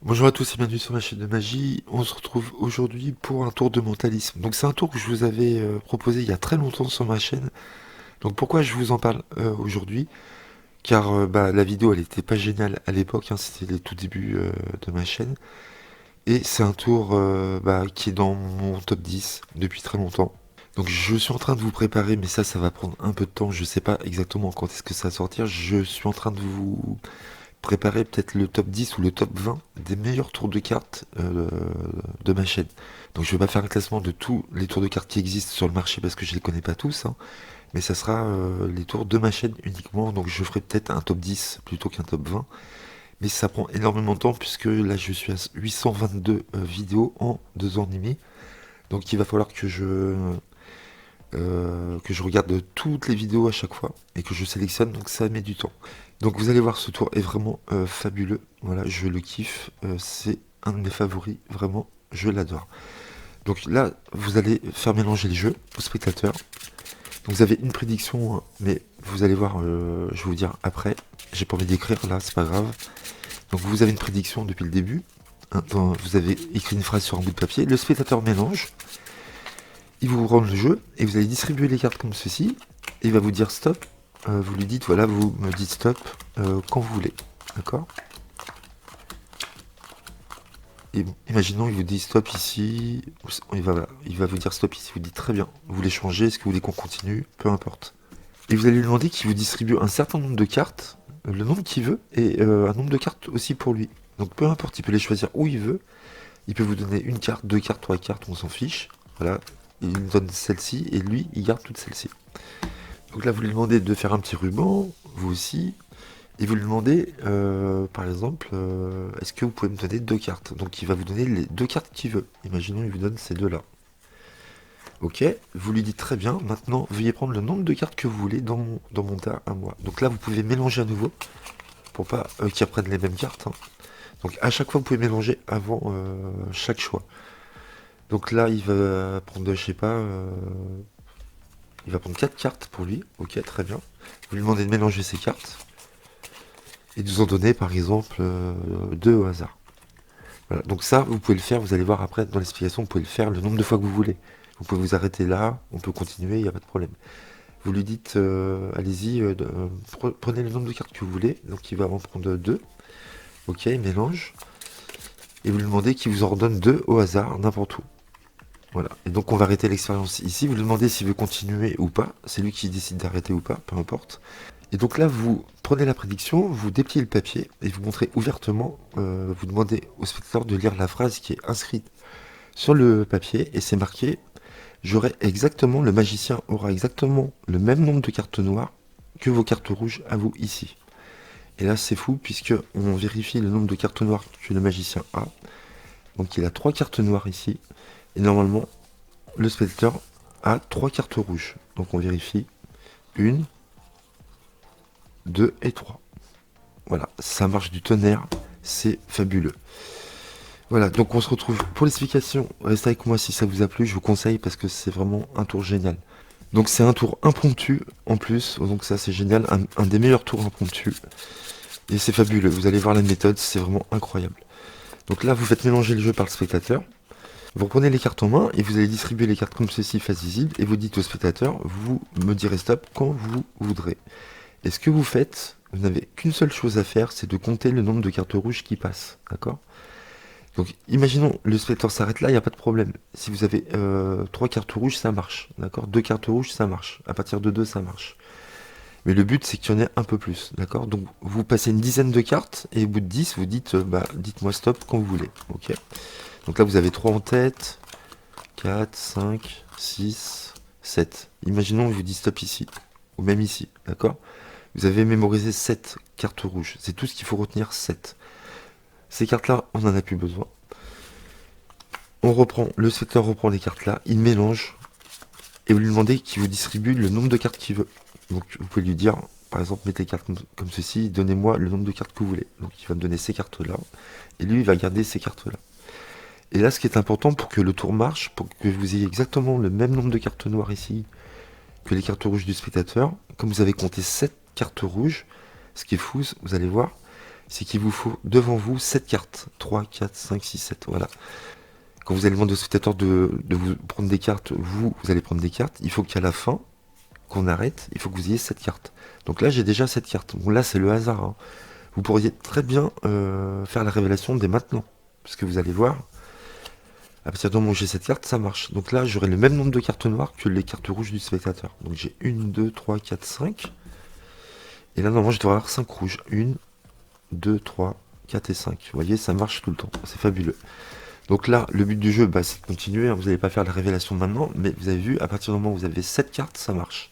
Bonjour à tous et bienvenue sur ma chaîne de magie. On se retrouve aujourd'hui pour un tour de mentalisme. Donc c'est un tour que je vous avais proposé il y a très longtemps sur ma chaîne. Donc pourquoi je vous en parle aujourd'hui? Car la vidéo elle était pas géniale à l'époque, hein, c'était les tout débuts de ma chaîne. Et c'est un tour qui est dans mon top 10 depuis très longtemps. Donc je suis en train de vous préparer, mais ça va prendre un peu de temps. Je sais pas exactement quand est-ce que ça va sortir. Je suis en train de vous préparer peut-être le top 10 ou le top 20 des meilleurs tours de cartes de ma chaîne. Donc je vais pas faire un classement de tous les tours de cartes qui existent sur le marché parce que je les connais pas tous, hein, mais ça sera les tours de ma chaîne uniquement. Donc je ferai peut-être un top 10 plutôt qu'un top 20. Mais ça prend énormément de temps puisque là je suis à 822 vidéos en 2 ans et demi. Donc il va falloir que je regarde toutes les vidéos à chaque fois et que je sélectionne, donc ça met du temps. Donc vous allez voir, ce tour est vraiment fabuleux. Voilà, je le kiffe. C'est un de mes favoris, vraiment, je l'adore. Donc là, vous allez faire mélanger les jeux aux spectateurs. Donc vous avez une prédiction, hein, mais vous allez voir, je vais vous dire après. J'ai pas envie d'écrire là, c'est pas grave. Donc vous avez une prédiction depuis le début. Hein, vous avez écrit une phrase sur un bout de papier. Le spectateur mélange. Il vous rend le jeu et vous allez distribuer les cartes comme ceci. Et il va vous dire stop. Vous lui dites, voilà, vous me dites stop quand vous voulez. D'accord? Et bon, imaginons, il vous dit stop ici. Il va vous dire stop ici. Vous dites très bien. Vous voulez changer? Est-ce que vous voulez qu'on continue? Peu importe. Et vous allez lui demander qu'il vous distribue un certain nombre de cartes, le nombre qu'il veut, et un nombre de cartes aussi pour lui. Donc peu importe, il peut les choisir où il veut. Il peut vous donner une carte, deux cartes, trois cartes, on s'en fiche. Voilà. Il nous donne celle-ci et lui, il garde toutes celles-ci. Donc là, vous lui demandez de faire un petit ruban, vous aussi, et vous lui demandez, par exemple, est-ce que vous pouvez me donner deux cartes? Donc il va vous donner les deux cartes qu'il veut. Imaginons, il vous donne ces deux-là. Ok, vous lui dites très bien, maintenant, veuillez prendre le nombre de cartes que vous voulez dans mon tas à moi. Donc là, vous pouvez mélanger à nouveau, pour pas qu'ils reprennent les mêmes cartes, hein. Donc à chaque fois, vous pouvez mélanger avant chaque choix. Donc là, il va prendre, je sais pas, il va prendre 4 cartes pour lui. Ok, très bien. Vous lui demandez de mélanger ces cartes et de nous en donner par exemple 2 au hasard. Voilà. Donc ça, vous pouvez le faire, vous allez voir après dans l'explication, vous pouvez le faire le nombre de fois que vous voulez. Vous pouvez vous arrêter là, on peut continuer, il n'y a pas de problème. Vous lui dites, allez-y, prenez le nombre de cartes que vous voulez. Donc il va en prendre 2. Ok, il mélange. Et vous lui demandez qu'il vous en redonne 2 au hasard, n'importe où. Voilà. Et donc on va arrêter l'expérience ici. Vous lui demandez s'il veut continuer ou pas. C'est lui qui décide d'arrêter ou pas, peu importe. Et donc là, vous prenez la prédiction, vous dépliez le papier et vous montrez ouvertement, vous demandez au spectateur de lire la phrase qui est inscrite sur le papier et c'est marqué j'aurai exactement, le magicien aura exactement le même nombre de cartes noires que vos cartes rouges à vous ici. Et là, c'est fou puisque on vérifie le nombre de cartes noires que le magicien a. Donc il a 3 cartes noires ici. Et normalement, le spectateur a 3 cartes rouges. Donc on vérifie. 1, 2 et 3. Voilà, ça marche du tonnerre. C'est fabuleux. Voilà, donc on se retrouve pour l'explication. Restez avec moi si ça vous a plu. Je vous conseille parce que c'est vraiment un tour génial. Donc c'est un tour impromptu en plus. Donc ça c'est génial. Un des meilleurs tours impromptus. Et c'est fabuleux. Vous allez voir la méthode. C'est vraiment incroyable. Donc là, vous faites mélanger le jeu par le spectateur. Vous reprenez les cartes en main et vous allez distribuer les cartes comme ceci face visible et vous dites au spectateur, vous me direz stop quand vous voudrez. Et ce que vous faites, vous n'avez qu'une seule chose à faire, c'est de compter le nombre de cartes rouges qui passent, d'accord? Donc imaginons, le spectateur s'arrête là, il n'y a pas de problème. Si vous avez 3 cartes rouges, ça marche, d'accord? 2 cartes rouges, ça marche. À partir de 2, ça marche. Mais le but, c'est qu'il y en ait un peu plus, d'accord? Donc vous passez une dizaine de cartes et au bout de 10, vous dites, dites-moi stop quand vous voulez, ok? Donc là, vous avez 3 en tête, 4, 5, 6, 7. Imaginons que je vous dis stop ici, ou même ici, d'accord? Vous avez mémorisé 7 cartes rouges. C'est tout ce qu'il faut retenir, 7. Ces cartes-là, on n'en a plus besoin. On reprend, le spectateur reprend les cartes là, il mélange, et vous lui demandez qu'il vous distribue le nombre de cartes qu'il veut. Donc vous pouvez lui dire, par exemple, mettez les cartes comme ceci, donnez-moi le nombre de cartes que vous voulez. Donc il va me donner ces cartes-là, et lui, il va garder ces cartes-là. Et là, ce qui est important pour que le tour marche, pour que vous ayez exactement le même nombre de cartes noires ici que les cartes rouges du spectateur, comme vous avez compté 7 cartes rouges, ce qui est fou, vous allez voir, c'est qu'il vous faut devant vous 7 cartes. 3, 4, 5, 6, 7, voilà. Quand vous allez demander au spectateur de vous prendre des cartes, vous allez prendre des cartes. Il faut qu'à la fin, qu'on arrête, il faut que vous ayez 7 cartes. Donc là, j'ai déjà 7 cartes. Bon, là, c'est le hasard, hein. Vous pourriez très bien faire la révélation dès maintenant. Parce que vous allez voir, à partir du moment où j'ai cette carte, ça marche. Donc là, j'aurai le même nombre de cartes noires que les cartes rouges du spectateur. Donc j'ai 1, 2, 3, 4, 5. Et là, normalement, je dois avoir 5 rouges. 1, 2, 3, 4 et 5. Vous voyez, ça marche tout le temps. C'est fabuleux. Donc là, le but du jeu, bah, c'est de continuer, hein. Vous n'allez pas faire la révélation maintenant, mais vous avez vu, à partir du moment où vous avez 7 cartes, ça marche.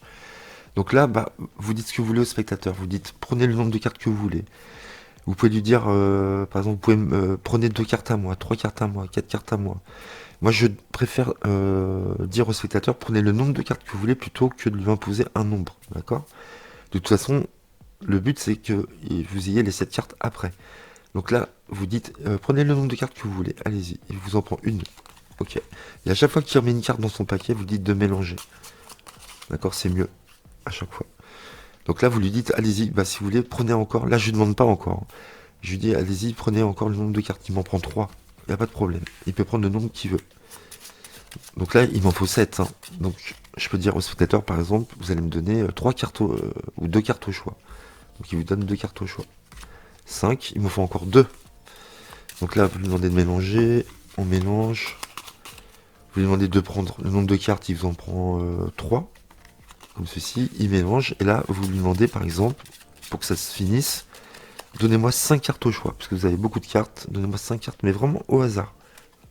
Donc là, bah, vous dites ce que vous voulez au spectateur. Vous dites, prenez le nombre de cartes que vous voulez. Vous pouvez lui dire, par exemple, vous pouvez prenez 2 cartes à moi, 3 cartes à moi, 4 cartes à moi. Moi, je préfère dire au spectateur, prenez le nombre de cartes que vous voulez plutôt que de lui imposer un nombre. D'accord? De toute façon, le but, c'est que vous ayez les 7 cartes après. Donc là, vous dites, prenez le nombre de cartes que vous voulez. Allez-y. Il vous en prend une. Ok. Et à chaque fois qu'il remet une carte dans son paquet, vous dites de mélanger. D'accord? C'est mieux. À chaque fois. Donc là, vous lui dites, allez-y, bah, si vous voulez, prenez encore. Là, je lui demande pas encore. Je lui dis, allez-y, prenez encore le nombre de cartes. Il m'en prend 3. Il n'y a pas de problème. Il peut prendre le nombre qu'il veut. Donc là, il m'en faut 7, hein. Donc, je peux dire au spectateur, par exemple, vous allez me donner 3 cartes ou 2 cartes au choix. Donc, il vous donne 2 cartes au choix. 5, il me faut encore 2. Donc là, vous lui demandez de mélanger. On mélange. Vous lui demandez de prendre le nombre de cartes, il vous en prend 3. Comme ceci, il mélange. Et là, vous lui demandez, par exemple, pour que ça se finisse, donnez-moi 5 cartes au choix. Parce que vous avez beaucoup de cartes. Donnez-moi 5 cartes, mais vraiment au hasard.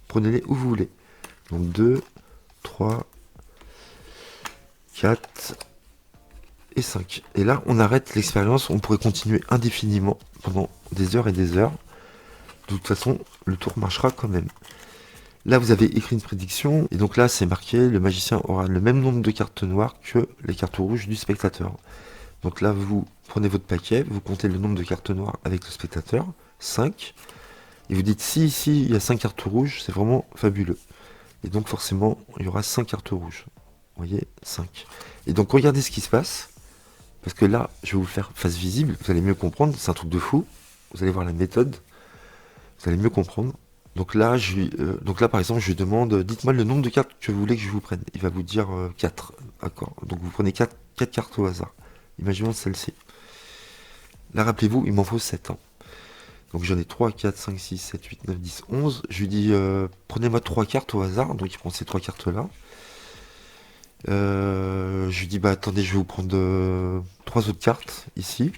Prenez-les où vous voulez. Donc 2, 3, 4 et 5. Et là, on arrête l'expérience. On pourrait continuer indéfiniment pendant des heures et des heures. De toute façon, le tour marchera quand même. Là, vous avez écrit une prédiction. Et donc là, c'est marqué, le magicien aura le même nombre de cartes noires que les cartes rouges du spectateur. Donc là, vous prenez votre paquet, vous comptez le nombre de cartes noires avec le spectateur. 5. Et vous dites, si ici, il y a 5 cartes rouges, c'est vraiment fabuleux. Et donc forcément, il y aura 5 cartes rouges. Vous voyez, 5. Et donc regardez ce qui se passe. Parce que là, je vais vous le faire face visible. Vous allez mieux comprendre. C'est un truc de fou. Vous allez voir la méthode. Vous allez mieux comprendre. Donc là, par exemple, je lui demande, dites-moi le nombre de cartes que vous voulez que je vous prenne. Il va vous dire 4. D'accord. Donc vous prenez 4 cartes au hasard. Imaginons celle-ci. Là, rappelez-vous, il m'en faut 7. Hein. Donc j'en ai 3, 4, 5, 6, 7, 8, 9, 10, 11. Je lui dis, prenez-moi 3 cartes au hasard. Donc il prend ces 3 cartes-là. Je lui dis, bah attendez, je vais vous prendre 3 autres cartes ici.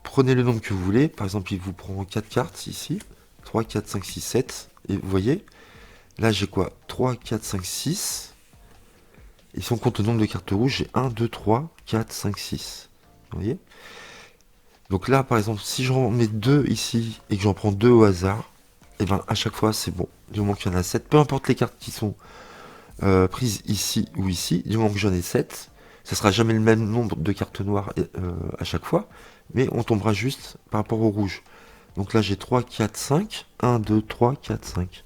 Prenez le nombre que vous voulez. Par exemple, il vous prend 4 cartes ici. 3, 4, 5, 6, 7. Et vous voyez, là j'ai quoi? 3, 4, 5, 6. Et si on compte le nombre de cartes rouges, j'ai 1, 2, 3, 4, 5, 6. Vous voyez? Donc là, par exemple, si j'en mets 2 ici et que j'en prends 2 au hasard, et ben à chaque fois c'est bon. Du moment qu'il y en a 7, peu importe les cartes qui sont prises ici ou ici, du moment que j'en ai 7, ça sera jamais le même nombre de cartes noires à chaque fois, mais on tombera juste par rapport au rouge. Donc là j'ai 3, 4, 5, 1, 2, 3, 4, 5.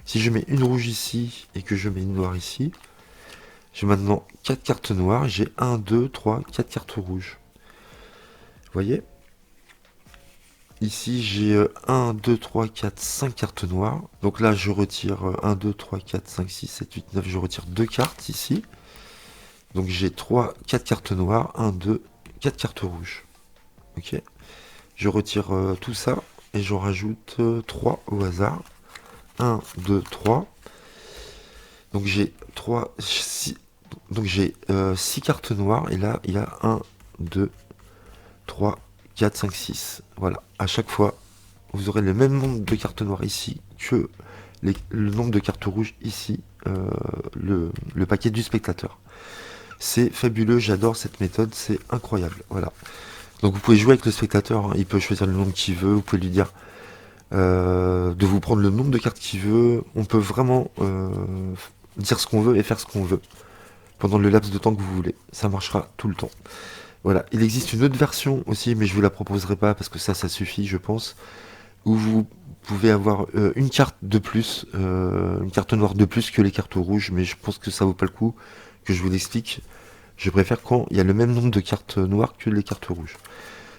Si je mets une rouge ici et que je mets une noire ici, j'ai maintenant 4 cartes noires, j'ai 1, 2, 3, 4 cartes rouges. Vous voyez? Ici j'ai 1, 2, 3, 4, 5 cartes noires. Donc là je retire 1, 2, 3, 4, 5, 6, 7, 8, 9. Je retire 2 cartes ici. Donc j'ai 4 cartes noires, 1, 2, 4 cartes rouges. Ok. Je retire tout ça et j'en rajoute 3 au hasard. 1, 2, 3. Donc j'ai 3, 6. Donc j'ai 6 cartes noires et là il y a 1, 2, 3, 4, 5, 6. Voilà. À chaque fois, vous aurez le même nombre de cartes noires ici que le nombre de cartes rouges ici, le paquet du spectateur. C'est fabuleux, j'adore cette méthode, c'est incroyable. Voilà. Donc vous pouvez jouer avec le spectateur, hein. Il peut choisir le nombre qu'il veut, vous pouvez lui dire de vous prendre le nombre de cartes qu'il veut. On peut vraiment dire ce qu'on veut et faire ce qu'on veut pendant le laps de temps que vous voulez. Ça marchera tout le temps. Voilà, il existe une autre version aussi, mais je vous la proposerai pas parce que ça suffit, je pense, où vous pouvez avoir une carte de plus, une carte noire de plus que les cartes rouges, mais je pense que ça vaut pas le coup que je vous l'explique. Je préfère quand il y a le même nombre de cartes noires que les cartes rouges.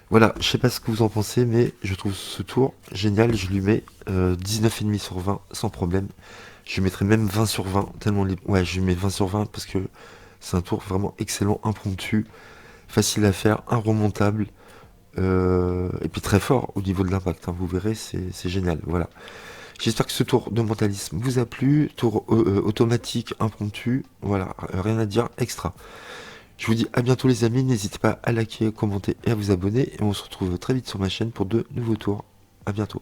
Voilà, je sais pas ce que vous en pensez, mais je trouve ce tour génial. Je lui mets 19,5 sur 20 sans problème. Je lui mettrais même 20 sur 20, tellement libre. Ouais, je lui mets 20 sur 20 parce que c'est un tour vraiment excellent, impromptu, facile à faire, inremontable, et puis très fort au niveau de l'impact, hein. Vous verrez, c'est génial. Voilà. J'espère que ce tour de mentalisme vous a plu. Tour automatique, impromptu. Voilà, rien à dire, extra. Je vous dis à bientôt les amis. N'hésitez pas à liker, commenter et à vous abonner. Et on se retrouve très vite sur ma chaîne pour de nouveaux tours. À bientôt.